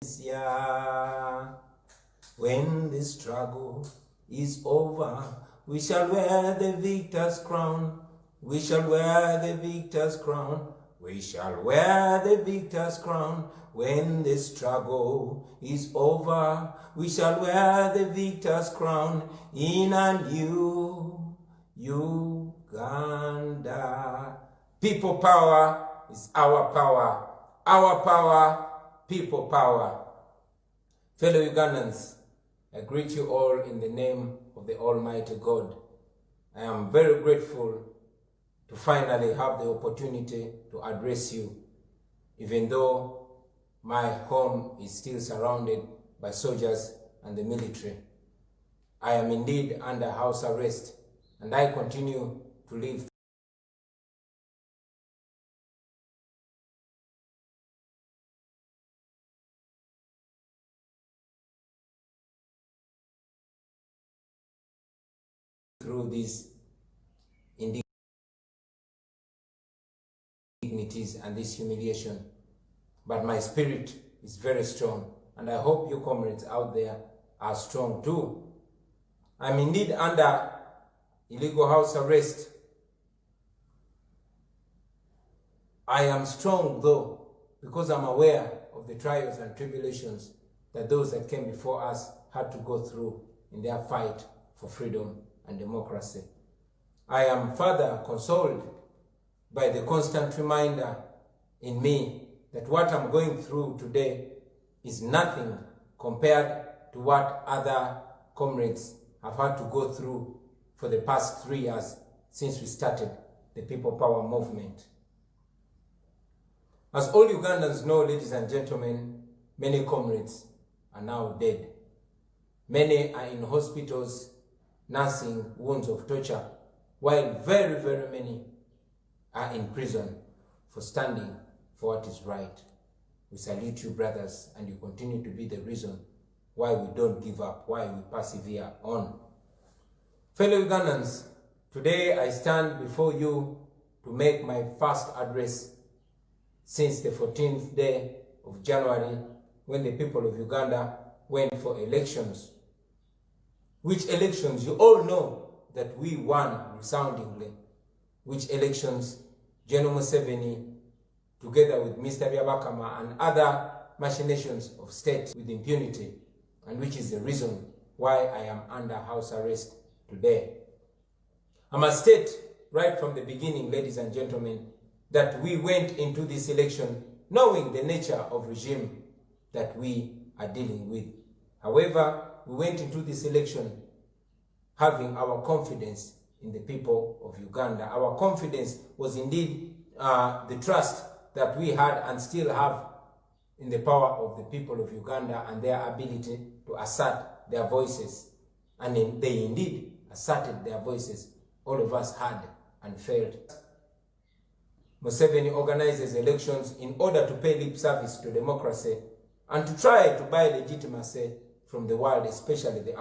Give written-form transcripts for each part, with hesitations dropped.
Yeah. When the struggle is over, we shall wear the victor's crown. We shall wear the victor's crown. We shall wear the victor's crown. When the struggle is over, we shall wear the victor's crown in a new Uganda. People power is our power. Our power, people power. Fellow Ugandans, I greet you all in the name of the Almighty God. I am very grateful to finally have the opportunity to address you, even though my home is still surrounded by soldiers and the military. I am indeed under house arrest, and I continue to live through these indignities and this humiliation. But my spirit is very strong, and I hope you comrades out there are strong too. I'm indeed under illegal house arrest. I am strong though, because I'm aware of the trials and tribulations that those that came before us had to go through in their fight for freedom and democracy. I am further consoled by the constant reminder in me that what I'm going through today is nothing compared to what other comrades have had to go through for the past 3 years since we started the People Power movement. As all Ugandans know, ladies and gentlemen, many comrades are now dead. Many are in hospitals nursing wounds of torture, while very, very many are in prison for standing for what is right. We salute you, brothers, and you continue to be the reason why we don't give up, why we persevere on. Fellow Ugandans, today I stand before you to make my first address since the 14th day of January, when the people of Uganda went for elections. Which elections you all know that we won resoundingly. Which elections General Museveni, together with Mr. Byabakama and other machinations of state with impunity, and which is the reason why I am under house arrest today. I must state right from the beginning, ladies and gentlemen, that we went into this election knowing the nature of regime that we are dealing with. However, we went into this election having our confidence in the people of Uganda. Our confidence was indeed the trust that we had and still have in the power of the people of Uganda and their ability to assert their voices. And they indeed asserted their voices. All of us had and failed. Museveni organizes elections in order to pay lip service to democracy and to try to buy legitimacy from the world, especially the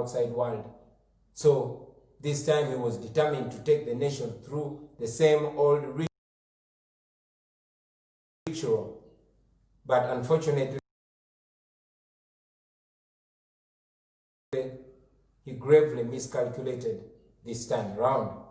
outside world. So this time he was determined to take the nation through the same old ritual. But unfortunately, he gravely miscalculated this time around.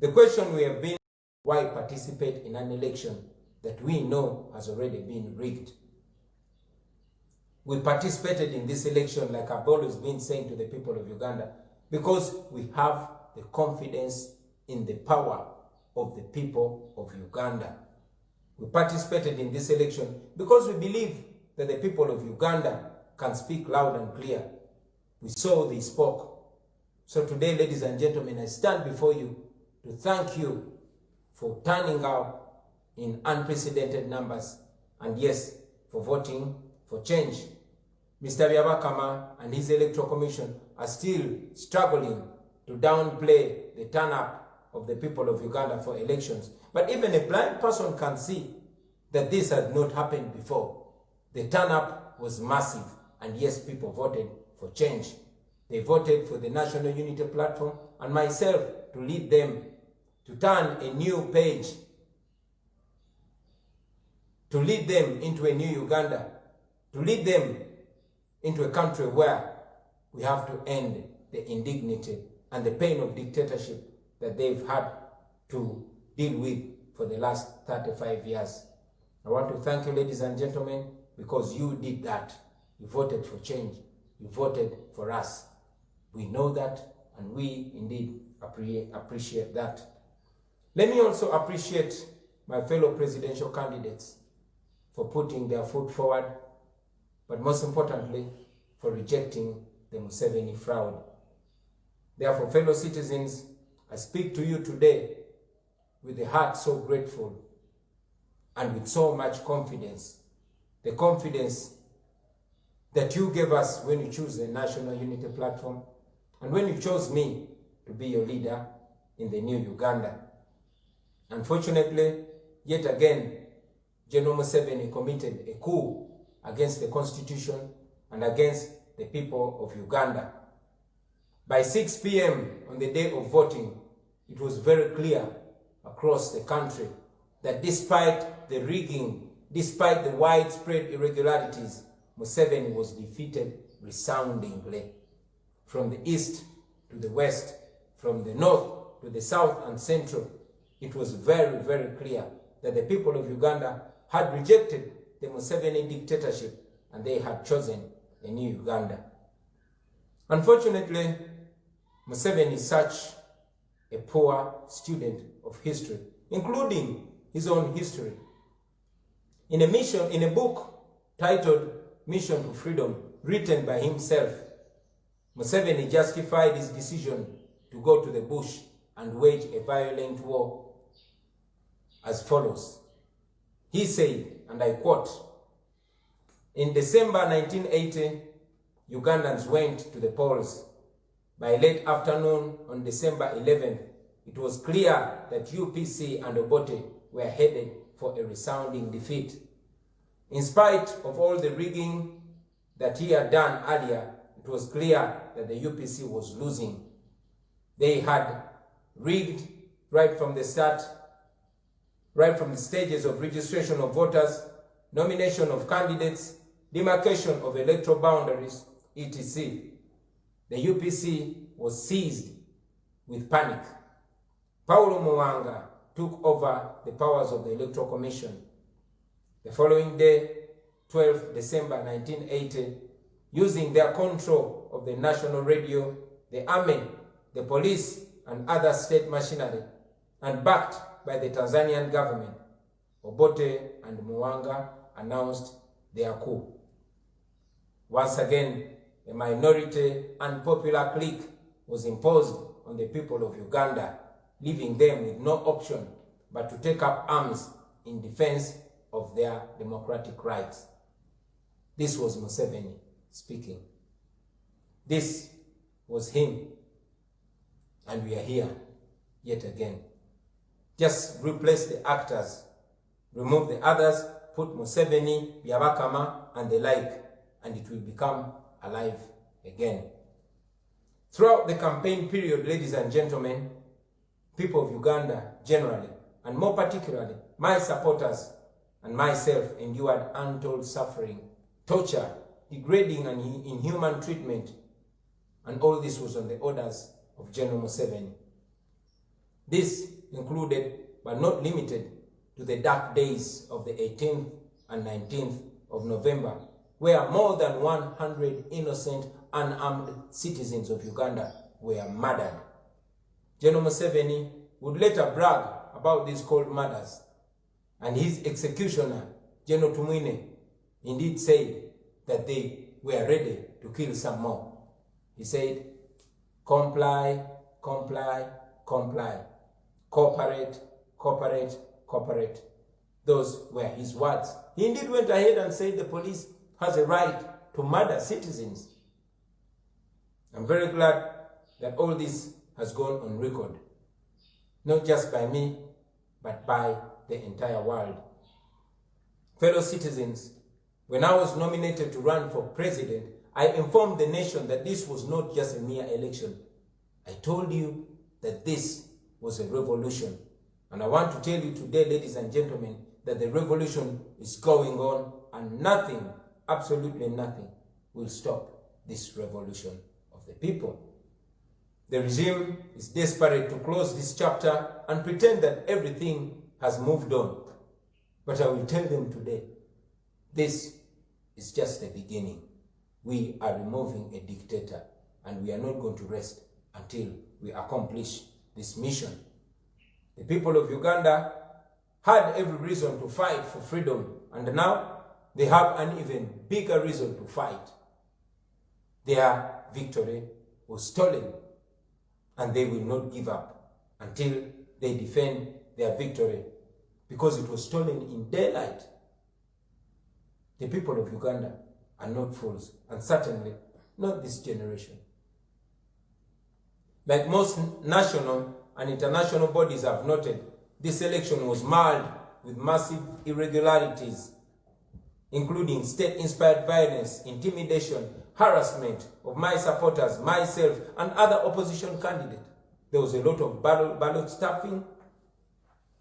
The question we have been, why participate in an election that we know has already been rigged? We participated in this election, like I've always been saying to the people of Uganda, because we have the confidence in the power of the people of Uganda. We participated in this election because we believe that the people of Uganda can speak loud and clear. We saw they spoke. So today, ladies and gentlemen, I stand before you to thank you for turning out in unprecedented numbers, and yes, for voting for change. Mr. Byabakama and his electoral commission are still struggling to downplay the turn-up of the people of Uganda for elections. But even a blind person can see that this had not happened before. The turn-up was massive, and yes, people voted for change. They voted for the National Unity Platform and myself to lead them to turn a new page, to lead them into a new Uganda, to lead them into a country where we have to end the indignity and the pain of dictatorship that they've had to deal with for the last 35 years. I want to thank you, ladies and gentlemen, because you did that. You voted for change. You voted for us. We know that, and we indeed appreciate that. Let me also appreciate my fellow presidential candidates for putting their foot forward, but most importantly, for rejecting the Museveni fraud. Therefore, fellow citizens, I speak to you today with a heart so grateful and with so much confidence. The confidence that you gave us when you chose the National Unity Platform and when you chose me to be your leader in the new Uganda. Unfortunately, yet again, General Museveni committed a coup against the Constitution and against the people of Uganda. By 6 p.m. on the day of voting, it was very clear across the country that despite the rigging, despite the widespread irregularities, Museveni was defeated resoundingly. From the east to the west, from the north to the south and central, it was very, very clear that the people of Uganda had rejected the Museveni dictatorship and they had chosen a new Uganda. Unfortunately, Museveni is such a poor student of history, including his own history. In a book titled Mission to Freedom, written by himself, Museveni justified his decision to go to the bush and wage a violent war as follows. He said, and I quote, "In December 1980, Ugandans went to the polls. By late afternoon on December 11th, it was clear that UPC and Obote were headed for a resounding defeat. In spite of all the rigging that he had done earlier, it was clear that the UPC was losing. They had rigged right from the start, right from the stages of registration of voters, nomination of candidates, demarcation of electoral boundaries, etc. The UPC was seized with panic. Paulo Muwanga took over the powers of the Electoral Commission. The following day, 12 December 1980, using their control of the national radio, the army, the police, and other state machinery, and backed by the Tanzanian government, Obote and Muwanga announced their coup. Once again, a minority unpopular clique was imposed on the people of Uganda, leaving them with no option but to take up arms in defense of their democratic rights. This was Museveni speaking. This was him. And we are here yet again. Just replace the actors, remove the others, put Museveni, Byabakama, and the like, and it will become alive again. Throughout the campaign period, ladies and gentlemen, people of Uganda generally, and more particularly, my supporters and myself endured untold suffering, torture, degrading and inhuman treatment, and all this was on the orders of General Museveni. This included, but not limited to, the dark days of the 18th and 19th of November, where more than 100 innocent, unarmed citizens of Uganda were murdered. General Museveni would later brag about these cold murders, and his executioner, General Tumwine, indeed said that they were ready to kill some more. He said, comply, comply, comply, cooperate, cooperate, cooperate. Those were his words. He indeed went ahead and said the police has a right to murder citizens. I'm very glad that all this has gone on record, not just by me, but by the entire world. Fellow citizens, when I was nominated to run for president, I informed the nation that this was not just a mere election. I told you that this was a revolution. And I want to tell you today, ladies and gentlemen, that the revolution is going on and nothing, absolutely nothing, will stop this revolution of the people. The regime is desperate to close this chapter and pretend that everything has moved on. But I will tell them today, this is just the beginning. We are removing a dictator, and we are not going to rest until we accomplish this mission. The people of Uganda had every reason to fight for freedom, and now they have an even bigger reason to fight. Their victory was stolen, and they will not give up until they defend their victory, because it was stolen in daylight. The people of Uganda are not fools, and certainly not this generation. Like most national and international bodies have noted, this election was marred with massive irregularities, including state-inspired violence, intimidation, harassment of my supporters, myself, and other opposition candidates. There was a lot of ballot stuffing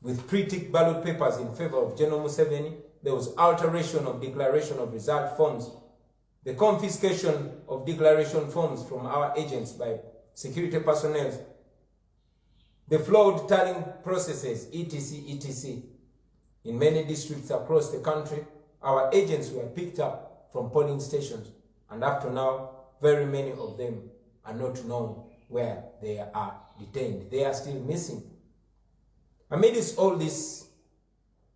with pre-ticked ballot papers in favor of General Museveni. There was alteration of declaration of result forms, the confiscation of declaration forms from our agents by security personnel, the flawed tallying processes, etc., etc. In many districts across the country, our agents were picked up from polling stations, and up to now, very many of them are not known where they are detained. They are still missing. Amidst all this,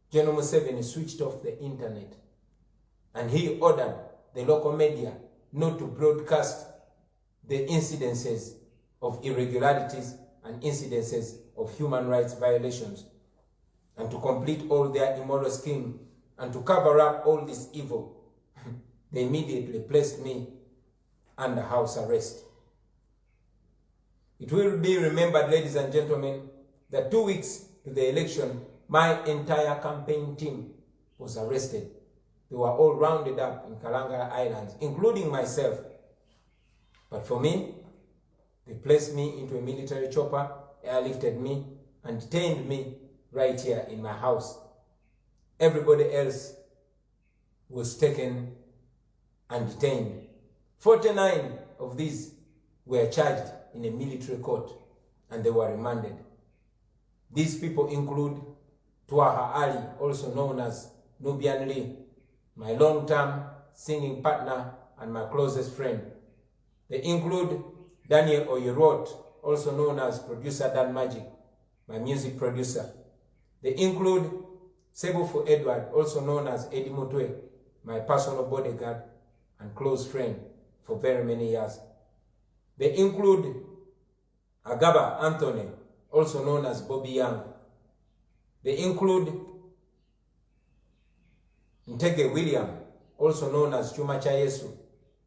General Museveni switched off the internet, and he ordered the local media not to broadcast the incidences of irregularities and incidences of human rights violations, and to complete all their immoral scheme and to cover up all this evil. They immediately placed me under house arrest. It will be remembered, ladies and gentlemen, that 2 weeks to the election, my entire campaign team was arrested. They were all rounded up in Kalangala Islands, including myself. But for me, they placed me into a military chopper, airlifted me, and detained me right here in my house. Everybody else was taken and detained. 49 of these were charged in a military court, and they were remanded. These people include Twaha Ali, also known as Nubian Lee, my long-term singing partner and my closest friend. They include Daniel Oyerot, also known as Producer Dan Magic, my music producer. They include Sebufu Edward, also known as Eddie Mutwe, my personal bodyguard and close friend for very many years. They include Agaba Anthony, also known as Bobby Young. They include Ntege William, also known as Chuma Chayesu,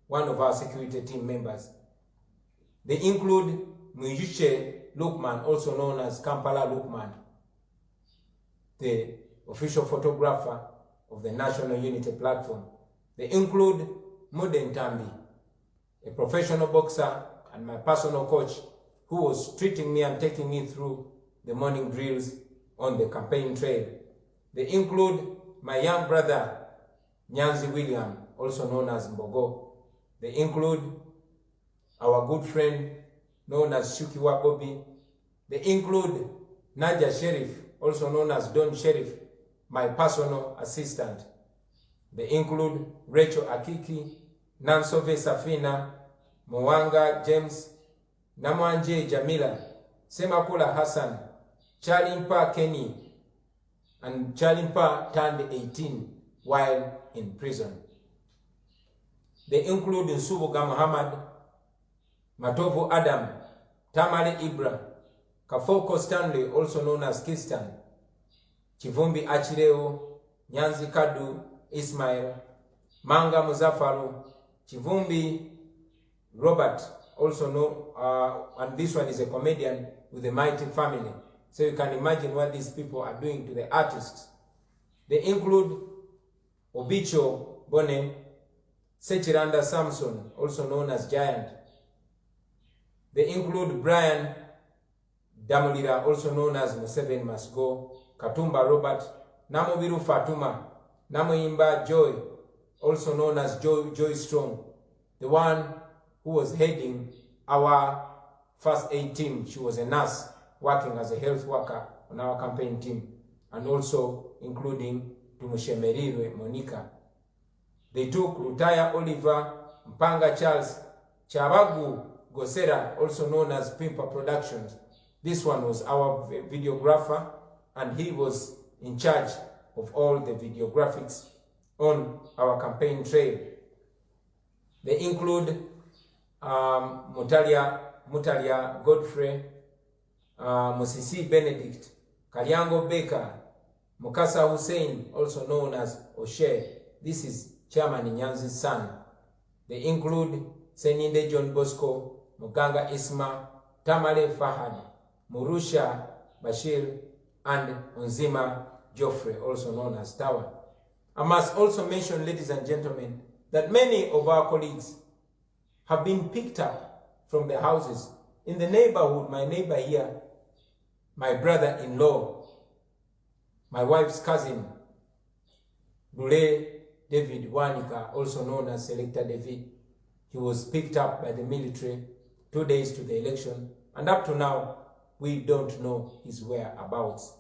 one of our security team members. They include Mwijushe Lukman, also known as Kampala Lukman, the official photographer of the National Unity Platform. They include Muden Tambi, a professional boxer and my personal coach, who was treating me and taking me through the morning drills on the campaign trail. They include my young brother, Nyanzi William, also known as Mbogo. They include our good friend, known as Shukiwa Bobby. They include Naja Sheriff, also known as Don Sheriff, my personal assistant. They include Rachel Akiki, Nansove Safina, Mwanga James, Namwanje Jamila, Semakula Hassan, Chalimpa Kenny, and Chalimpa turned 18 while in prison. They include Nsubuga Muhammad, Matovu Adam, Tamale Ibra, Kafoko Stanley, also known as Kistan, Chivumbi Achileo, Nyanzi Kadu Ismail, Manga Muzafaru, Chivumbi Robert, also known, and this one is a comedian with the Mighty Family. So you can imagine what these people are doing to the artists. They include Obicho Bone, Sechiranda Samson, also known as Giant. They include Brian Damulira, also known as Museveni Must Go, Katumba Robert, Namobiru Fatuma, Namoyimba Joy, also known as Joy Strong, the one who was heading our first aid team. She was a nurse working as a health worker on our campaign team, and also including Tumushemerirwe Monica. They took Lutaya Oliver, Mpanga Charles, Chabagu Gosera, also known as Pimpa Productions. This one was our videographer, and he was in charge of all the videographics on our campaign trail. They include Mutalia Godfrey, Musisi Benedict, Kalyango Baker, Mukasa Hussein, also known as O'Shea. This is Chairman Nyanzi's son. They include Seninde John Bosco, Muganga Isma, Tamale Fahad, Murusha Bashir, and Unzima Geoffrey, also known as Tawa. I must also mention, ladies and gentlemen, that many of our colleagues have been picked up from their houses. In the neighborhood, my neighbor here, my brother-in-law, my wife's cousin, Lule David Wanika, also known as Selector David, he was picked up by the military 2 days to the election, and up to now, we don't know his whereabouts.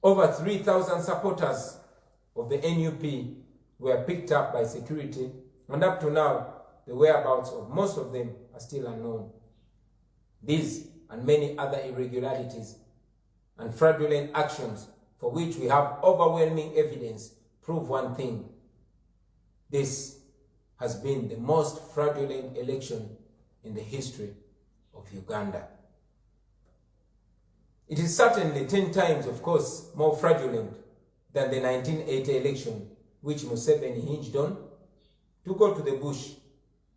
Over 3,000 supporters of the NUP were picked up by security, and up to now, the whereabouts of most of them are still unknown. These and many other irregularities and fraudulent actions for which we have overwhelming evidence prove one thing. This has been the most fraudulent election in the history of Uganda. It is certainly 10 times, of course, more fraudulent than the 1980 election, which Museveni hinged on to go to the bush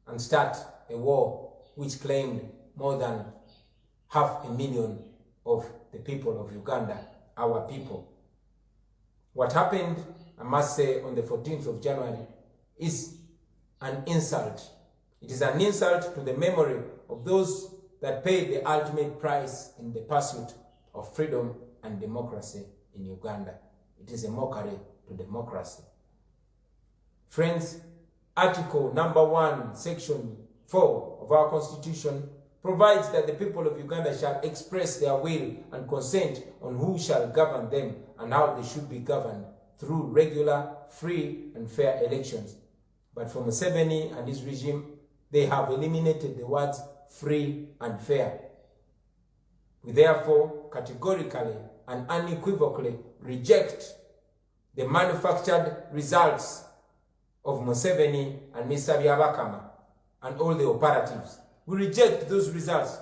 and start a war which claimed more than 500,000 of the people of Uganda, our people. What happened, I must say, on the 14th of January is an insult. It is an insult to the memory of those that paid the ultimate price in the pursuit of freedom and democracy in Uganda. It is a mockery to democracy. Friends, Article number 1, Section 4 of our Constitution provides that the people of Uganda shall express their will and consent on who shall govern them and how they should be governed through regular, free, and fair elections. But for Museveni and his regime, they have eliminated the words free and fair. We therefore categorically and unequivocally reject the manufactured results of Museveni and Mr. Byabakama and all the operatives. We reject those results.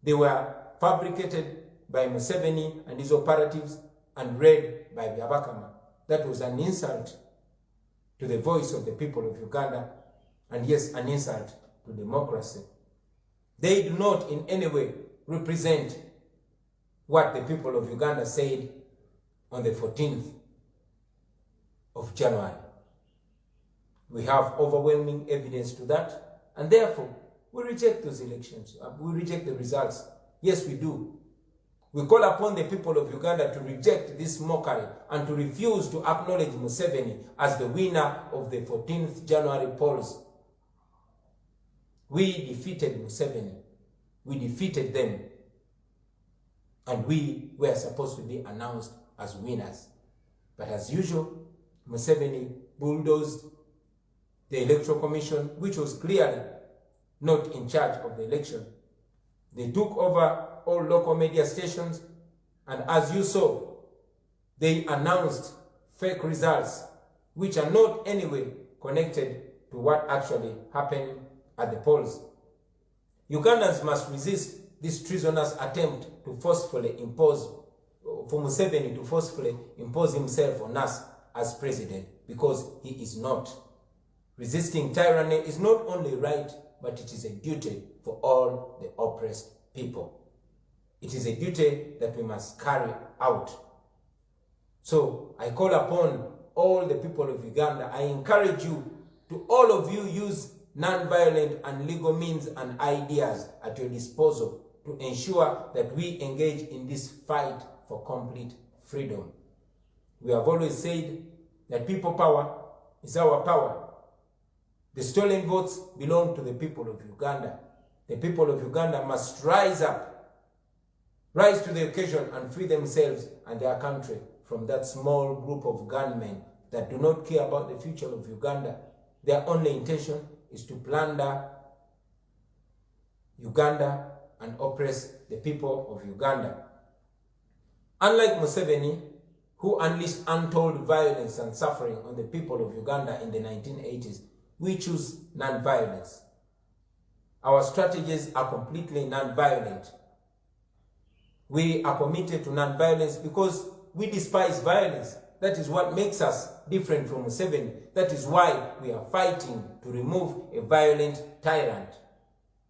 They were fabricated by Museveni and his operatives and read by Byabakama. That was an insult to the voice of the people of Uganda, and yes, an insult to democracy. They do not in any way represent what the people of Uganda said on the 14th of January. We have overwhelming evidence to that, and therefore we reject those elections. We reject the results. Yes, we do. We call upon the people of Uganda to reject this mockery and to refuse to acknowledge Museveni as the winner of the 14th January polls. We defeated Museveni. We defeated them. And we were supposed to be announced as winners. But as usual, Museveni bulldozed the Electoral Commission, which was clearly not in charge of the election. They took over all local media stations, and as you saw, they announced fake results which are not anyway connected to what actually happened at the polls. Ugandans must resist this treasonous attempt to forcefully impose, for Museveni to forcefully impose himself on us as president, because he is not. Resisting tyranny is not only right, but it is a duty for all the oppressed people. It is a duty that we must carry out. So I call upon all the people of Uganda, I encourage you to all of you use non-violent and legal means and ideas at your disposal to ensure that we engage in this fight for complete freedom. We have always said that people power is our power. The stolen votes belong to the people of Uganda. The people of Uganda must rise up, rise to the occasion and free themselves and their country from that small group of gunmen that do not care about the future of Uganda. Their only intention is to plunder Uganda and oppress the people of Uganda. Unlike Museveni, who unleashed untold violence and suffering on the people of Uganda in the 1980s, we choose non-violence. Our strategies are completely non-violent. We are committed to non-violence because we despise violence. That is what makes us different from Museveni. That is why we are fighting to remove a violent tyrant.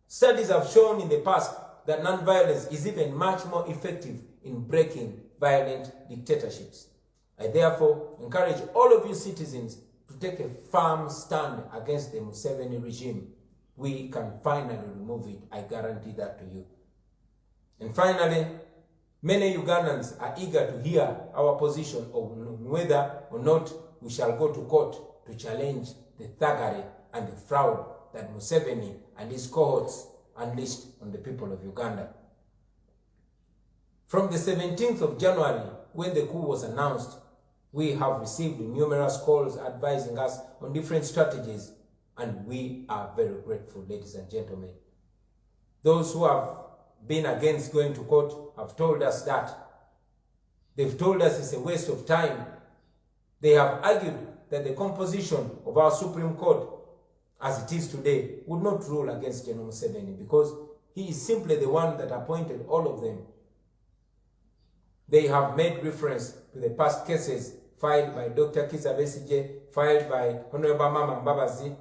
Studies have shown in the past that non-violence is even much more effective in breaking violent dictatorships. I therefore encourage all of you citizens to take a firm stand against the Museveni regime. We can finally remove it. I guarantee that to you. And finally, many Ugandans are eager to hear our position on whether or not we shall go to court to challenge the thuggery and the fraud that Museveni and his cohorts unleashed on the people of Uganda. From the 17th of January, when the coup was announced, we have received numerous calls advising us on different strategies, and we are very grateful, ladies and gentlemen. Those who have been against going to court have told us that. They've told us it's a waste of time. They have argued that the composition of our Supreme Court, as it is today, would not rule against General Museveni because he is simply the one that appointed all of them. They have made reference to the past cases filed by Dr. Kizza Besigye, filed by Honorable Mama Mbabazi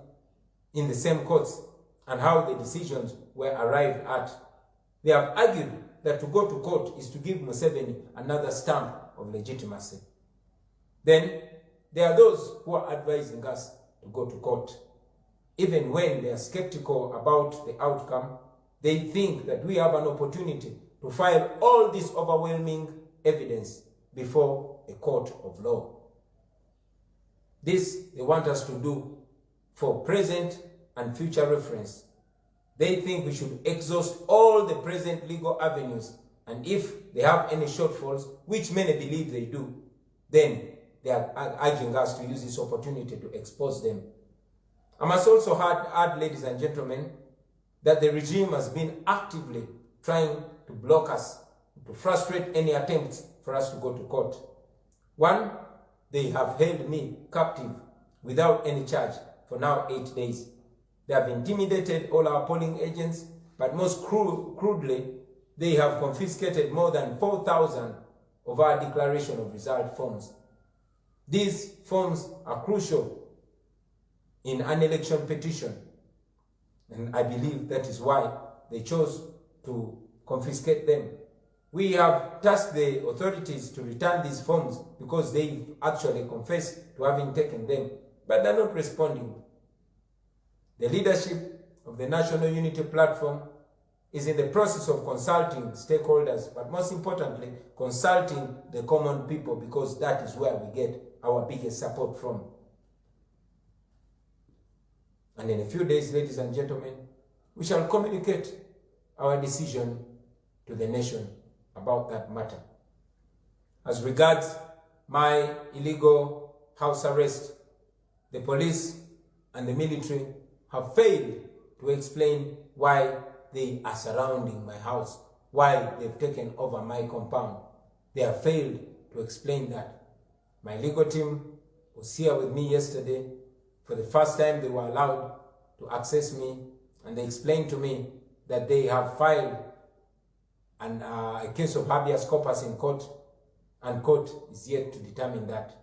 in the same courts, and how the decisions were arrived at. They have argued that to go to court is to give Museveni another stamp of legitimacy. Then there are those who are advising us to go to court. Even when they are skeptical about the outcome, they think that we have an opportunity to file all this overwhelming evidence before a court of law. This they want us to do for present and future reference. They think we should exhaust all the present legal avenues, and if they have any shortfalls, which many believe they do, then they are urging us to use this opportunity to expose them. I must also add, ladies and gentlemen, that the regime has been actively trying to block us, to frustrate any attempts for us to go to court. One, they have held me captive without any charge for now 8 days. They have intimidated all our polling agents, but most crudely, they have confiscated more than 4,000 of our declaration of result forms. These forms are crucial in an election petition, and I believe that is why they chose to confiscate them. We have tasked the authorities to return these forms because they actually confessed to having taken them, but they're not responding. The leadership of the National Unity Platform is in the process of consulting stakeholders, but most importantly, consulting the common people, because that is where we get our biggest support from. And in a few days, ladies and gentlemen, we shall communicate our decision to the nation about that matter. As regards my illegal house arrest. The police and the military have failed to explain why they are surrounding my house, why they've taken over my compound. They have failed to explain that. My legal team was here with me yesterday. For the first time, they were allowed to access me, and they explained to me that they have filed a case of habeas corpus in court, and court is yet to determine that.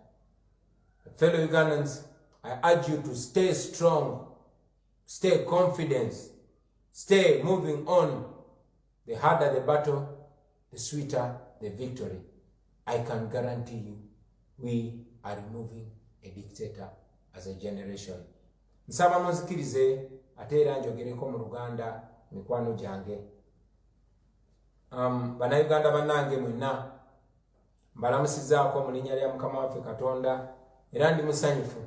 Fellow Ugandans, I urge you to stay strong, stay confident, stay moving on. The harder the battle, the sweeter the victory. I can guarantee you, we are removing a dictator as a generation. Nsaba munzikirize ate era njogereko mu Luganda mikwano gyange. Bannayuganda bannange mwenna mbalamusizaako mu linnya lya Mukama waffe Katonda, era ndi musanyufu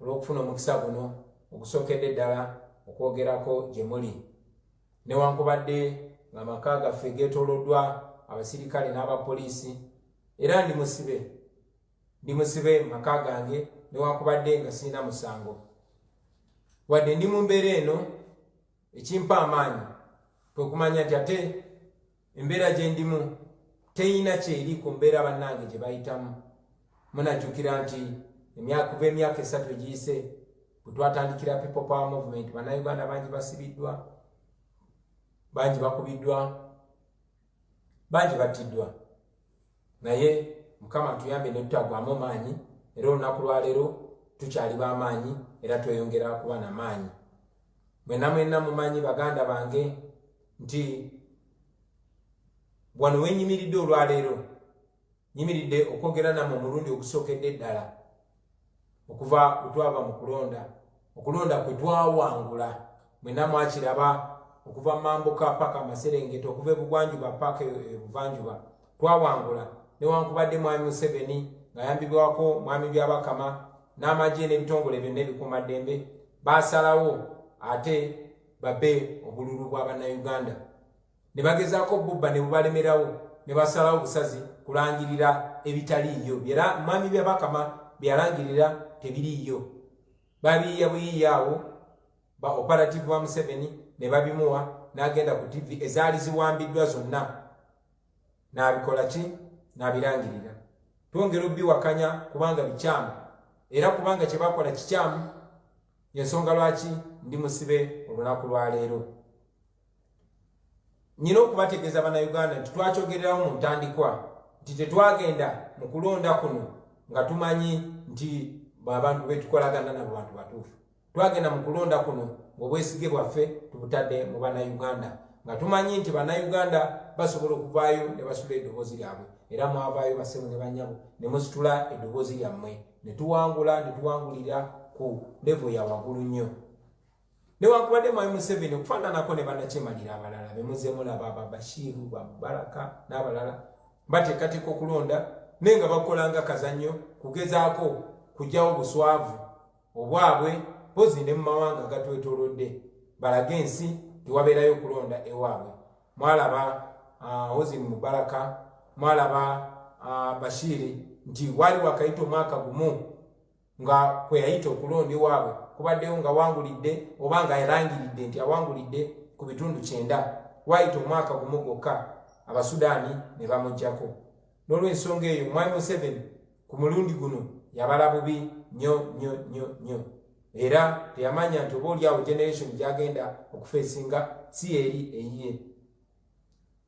olw'okufuna omukisa guno ogusookedde ddala okwogerako gye muli. Newankubadde ng'amaka gaffe geetooloddwa abasirikale n'abapoliisi, era ndi musibe mu maka gange newankubadde nga sirina musango. Wadde ndi mu mbeera eno, ekimpa amaanyi kwe kumanya nti ate embeera gye ndimu teyina kyeri ku mbeera bannange gye bayitamu. Munajjukira nti kuva emyaka 3 egiyise bwe twatandikira People Power Movement, bannayuganda bangi basibiddwa, bangi bakubiddwa, bangi battiddwa. Naye Mukama tuyambe ne tutagwamu maanyi, era olunaku lwa leero tukyali b'amaanyi era tweyongera kuba n'amaanyi. Mwenna mumanyi baganda bange nti wano wenyimiridde olwaleero, nyimiridde okwogera nammwe omulundi ogusookedde ddala okuva bwe twava mu kulonda. Okulonda kwe twawangula, mwenna mwakiraba, okuva Mambuka paka Maserengeta, okuva ebugwanjuba paka ebuvanjuba, twawangula. Newankubadde mwami Museveni ng'ayambibwako mwami Byabakama n'amagye n'ebitongole byonna ebikuumaddembe baasalawo ate babbe obululu bw'Abannayuganda. Ne bagezaako bubba ne bubalemerawo, ne basalawo busazi kulangirira ebitaliiyo. Byera mwami Byabakama byalangirira tebiriiyo. Babiyiya buyiiya awo ba operative wa Museveni ne babimuwa, n'agenda ku TV ezaali ziwambiddwa zonna n'abikola ki? N'abirangirira. Twongera obbiwakanya kubanga bikyamu, era kubanga kye bakola kikyamu, y'ensonga lwaki ndi musibe olunaku lwa leero. Nyina okubategeeza Bannayuganda nti twakyogererawo mu ntandikwa nti tetwagenda mu kulonda kuno nga tumanyi nti abantu betukolagana nabo bantu batuufu. Twagenda mu kulonda kuno ng'obwesige bwaffe tubutadde mu Bannayuganda, nga tumanyi nti Bannayuganda basobola okuvaayo ne basula eddoboozi lyabwe, era mwavaayo bassebo ne bannyabo ne musitula eddoboozi lyammwe, ne tuwangulira ku level ya waggulu nnyo. Newankubadde mwami Museveni okufaananako ne bannakyemalira abalala be muze mulaba Bashiru, Baraka n'abalala bateekateeka okulonda naye nga bakolanga kazannyo kugezaako kuggyawo buswavu obwabwe pozi ne mu mawanga agatwetoolodde balage ensi tewabeerayo okulonda ewaabwe. Mwalaba Hosni Mubaraka, mwalaba Bashiri nti wali wakayita omwaka gumu nga kwe yayita okulonda ewaabwe kubaddeyo nga wangulidde oba nga yalangiridde nti awangulidde ku bitundu 9, wayita omwaka gumu gwokka Abasudaani ne bamuggyako. N'olw'ensonga eyo mwami Museveni ku mulundi guno yabala bubi nnyo, era teyamanya nti oba oliawo generation gyagenda okufeesinga si eri eyiye.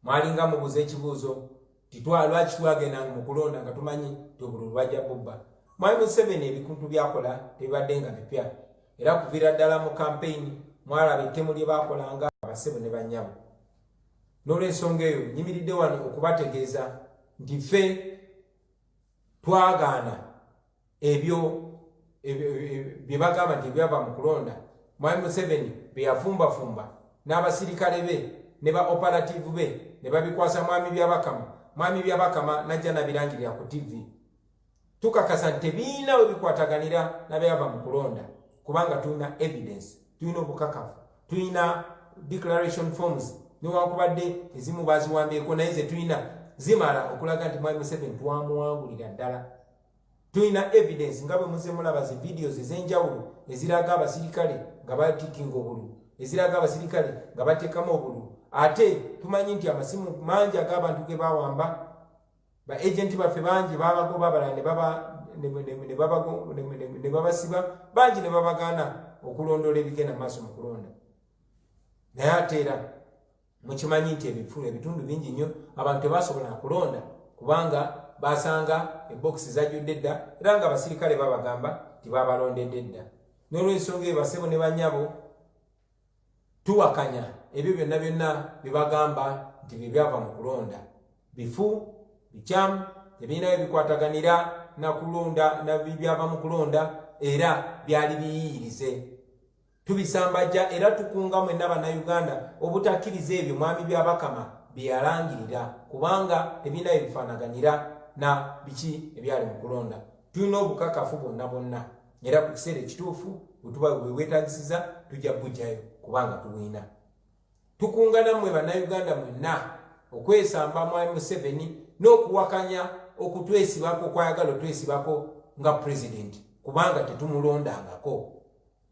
Mwalinga mubuuza ekibuuzo nti lwaki twagendanga mu kulonda nga tumanyi nti obululu bajja bubba. Mwami Museveni ebikuntu byakola tebibadde nga bipya, era kuviira ddala mu campaign mwalaba ettemu lye baakolanga abasebo ne bannyabo. N'olw'ensonga eyo nyimiridde wano okubategeeza nti ffe twagaana ebyo bye bagamba nti byava mu kulonda. Mwami Museveni bye yafumbafumba n'abasirikale be ne ba operative be ne babikwasa mwami Byabakama. Mwami Byabakama najja nabirangirira ku TV. Tukakasa nti tebiina we bikwataganira nabyava mu kulonda kubanga tulina evidence, tulina obukakafu, tulina declaration forms, newankubadde ezimu baziwambyeko naye ze tulina zimala okulaga nti mwami Museveni twamuwangulira ddala. Tuyina evidence nga bwe muze mulaba zi videos ez'enjawulo eziraga abasirikale nga batikinga obulu, eziraga abasirikale nga bateekamu obulu. Ate tumanyi nti amasimu mangi ag'abantu ge bawamba, ba agenti baffe bangi babagoba, abalala ne babasiba, bangi ne babagaana okulondoola ebigenda maaso mu kulonda. Naye ate era mukimanyi nti ebitundu bingi nnyo abantu tebasobola kulonda kubanga basanga ebokisi zajjudde dda era nga abasirikale babagamba tibabalondedde dda. N'olw'ensonga eyo basebo ne bannyabo tuwakanya ebyo byonna bye bagamba nti bye byava mu kulonda. Bifu, bikyamu, tebirinayo bikwataganira na kulonda na byava mu kulonda era byali biyiyirize. Tubisambajja era tukunga mwenna bannayuganda obutakkiriza ebyo mwami byabakama bye yalangirira kubanga tebirinayo bifaanaganira na biki ebyali mu kulonda. Tulina obukakafu bonna era ku kiseera ekituufu bwe bwetagisiza tujja bujjayo kubanga tubwina. Tukunga nammwe bannayuganda mwenna okwesamba mwami Museveni n'okuwakanya okutwesibako okwayagala otwesibako nga pulezidenti kubanga tetumulondangako.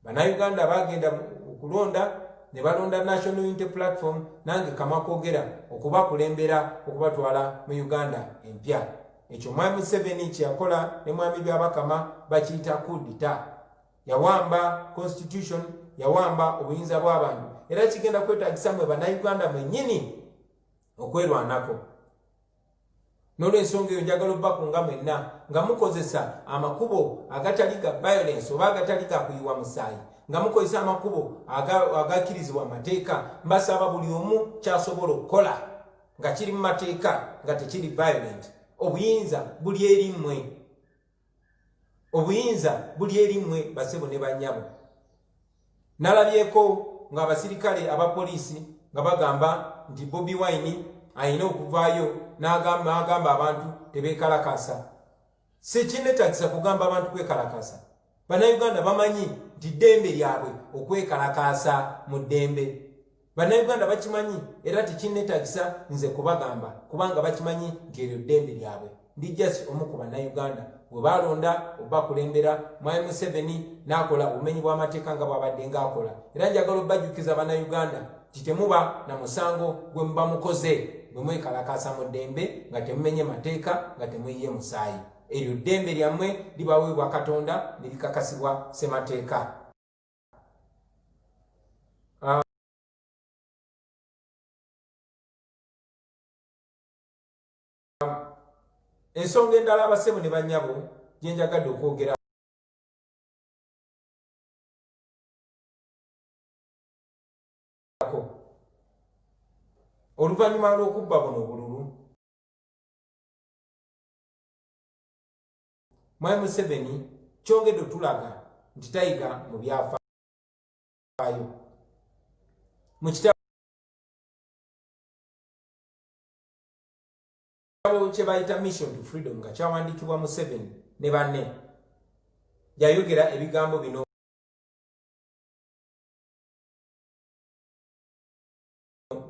Bannayuganda bagenda okulonda ne balonda National Unity Platform, nange kamwa kwogera okubakulembera okubatwala mu Uganda empya. Ekyo mwami Museveni kyeyakola ne mwami byabakama bakiyita kudita. Yawamba constitution, yawamba obuyinza bw'abantu era kigenda kwetagisa mwe bannayuganda mwennyini okwerwanako. N'olw'ensonga eyo njagala obbakunga mwenna nga mukozesa amakubo agatali ga violence oba agatali ga kuyiwa musaayi, nga mukozesa amakubo agakkirizibwa amateeka. Mbasaba buli omu kyasobola okukola nga kiri mu mateeka nga tekiri violent. Obuyinza buli eri mmwe, obuyinza buli eri mmwe basebo ne bannyabo. Nalabyeko nga abasirikale abapoliisi nga bagamba nti Bobi Wine ayina okuvaayo n'agamba abantu tebeekalakasa. Sikinetagisa kugamba abantu kwekalakasa. Bannayuganda bamanyi nti ddembe lyabwe okwekalakasa mu ddembe. Bannayuganda bakimanyi era tekinetagisa nze kubagamba kubanga bakimanyi nti eryo ddembe lyabwe. Ndi just omu ku bannayuganda bwe balonda obakulembera mwami Museveni n'akola obumenyi bw'amateeka nga bw'abadde ng'akola. Era njagala obbajjukiza bannayuganda nti temuba na musango gwe muba mukoze bwe mwekalakasa mu ddembe nga temumenye mateeka nga temuyiye musaayi. Eryo ddembe lyammwe libaweebwa Katonda ne likakasibwa ssemateeka. Ensonga endala abasebo ne bannyabo gye njagadde okwogera oluvannyuma lw'okubba buno obululu, mwami Museveni kyongedde otulaga nti tayiga mu byafaayo. Mu kitabo kye bayita Mission to Freedom nga kyawandiikibwa Museveni ne banne, yayogera ebigambo bino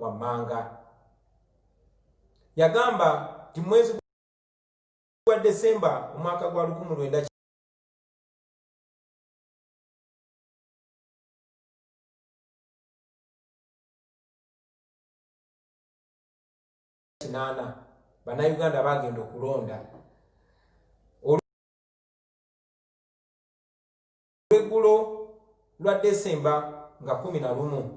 wammanga. Yagamba nti mwezi gwa Desemba omwaka gwa 1998 bannayuganda bagenda okulonda. Olweggulo lwa Desemba nga 11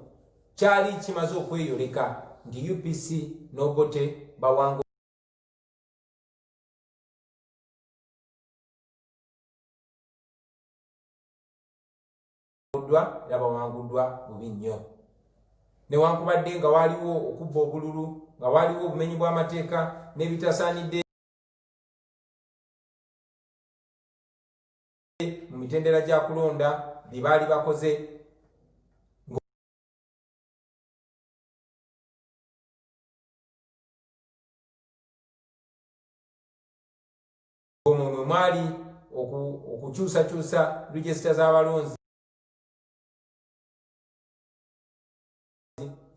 kyali kimaze okweyoleka nti UPC n'Obote bawangudde era bawanguddwa bubi nnyo. Newankubadde nga waliwo okubba obululu, nga waliwo obumenyi bw'amateeka n'ebitasaanidde mu mitendera gya kulonda bye baali bakoze, omwo mwe mwali okukyusakyusa regisita z'abalonzi,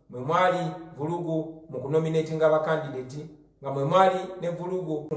mwe mwali vulugu mu kunominatinga abakandidati, nga mwe mwali ne vulugu